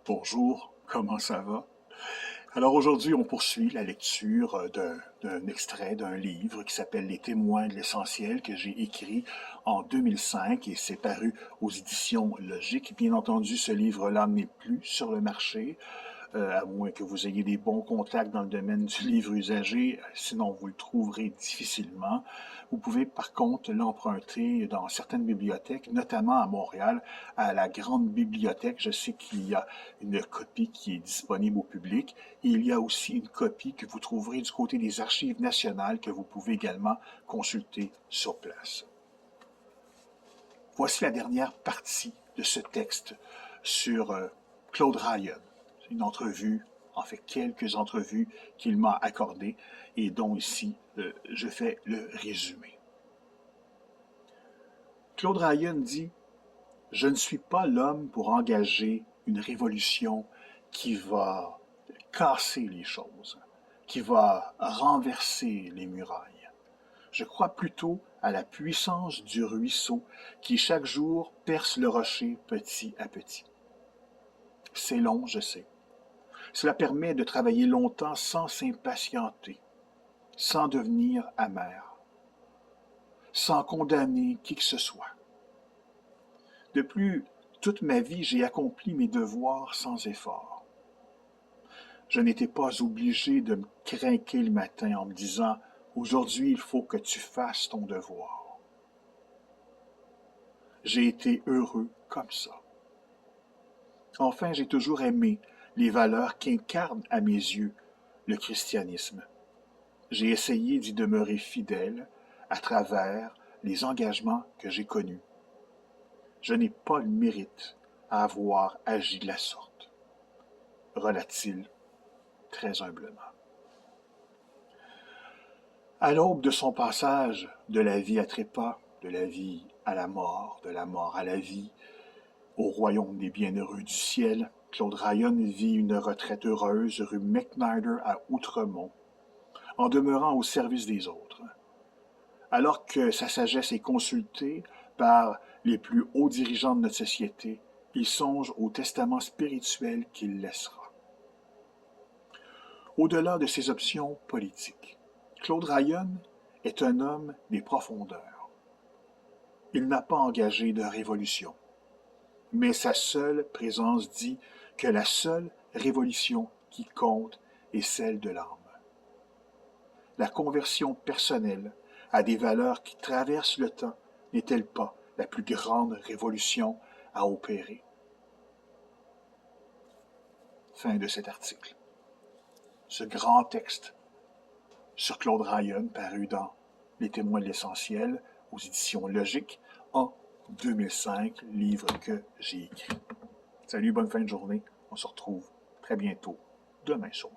Bonjour, comment ça va? Alors aujourd'hui, on poursuit la lecture d'un extrait d'un livre qui s'appelle Les témoins de l'essentiel que j'ai écrit en 2005 et c'est paru aux éditions Logique. Bien entendu, ce livre-là n'est plus sur le marché, à moins que vous ayez des bons contacts dans le domaine du livre usagé, sinon vous le trouverez difficilement. Vous pouvez par contre l'emprunter dans certaines bibliothèques, notamment à Montréal, à la Grande Bibliothèque. Je sais qu'il y a une copie qui est disponible au public et il y a aussi une copie que vous trouverez du côté des Archives nationales que vous pouvez également consulter sur place. Voici la dernière partie de ce texte sur Claude Ryan. Une entrevue, en fait quelques entrevues qu'il m'a accordées et dont ici je fais le résumé. Claude Ryan dit « Je ne suis pas l'homme pour engager une révolution qui va casser les choses, qui va renverser les murailles. Je crois plutôt à la puissance du ruisseau qui chaque jour perce le rocher petit à petit. C'est long, je sais. Cela permet de travailler longtemps sans s'impatienter, sans devenir amer, sans condamner qui que ce soit. De plus, toute ma vie, j'ai accompli mes devoirs sans effort. Je n'étais pas obligé de me craquer le matin en me disant « Aujourd'hui, il faut que tu fasses ton devoir. » J'ai été heureux comme ça. Enfin, j'ai toujours aimé les valeurs qu'incarne à mes yeux le christianisme. J'ai essayé d'y demeurer fidèle à travers les engagements que j'ai connus. Je n'ai pas le mérite à avoir agi de la sorte, relate-t-il très humblement. À l'aube de son passage de la vie à trépas, de la vie à la mort, de la mort à la vie, au royaume des bienheureux du ciel, Claude Ryan vit une retraite heureuse rue McNider à Outremont, en demeurant au service des autres. Alors que sa sagesse est consultée par les plus hauts dirigeants de notre société, il songe au testament spirituel qu'il laissera. Au-delà de ses options politiques, Claude Ryan est un homme des profondeurs. Il n'a pas engagé de révolution, mais sa seule présence dit que la seule révolution qui compte est celle de l'âme. La conversion personnelle à des valeurs qui traversent le temps n'est-elle pas la plus grande révolution à opérer? Fin de cet article. Ce grand texte sur Claude Ryan, paru dans Les témoins de l'essentiel, aux éditions Logique, en 2005, livre que j'ai écrit. Salut, bonne fin de journée. On se retrouve très bientôt, demain soir.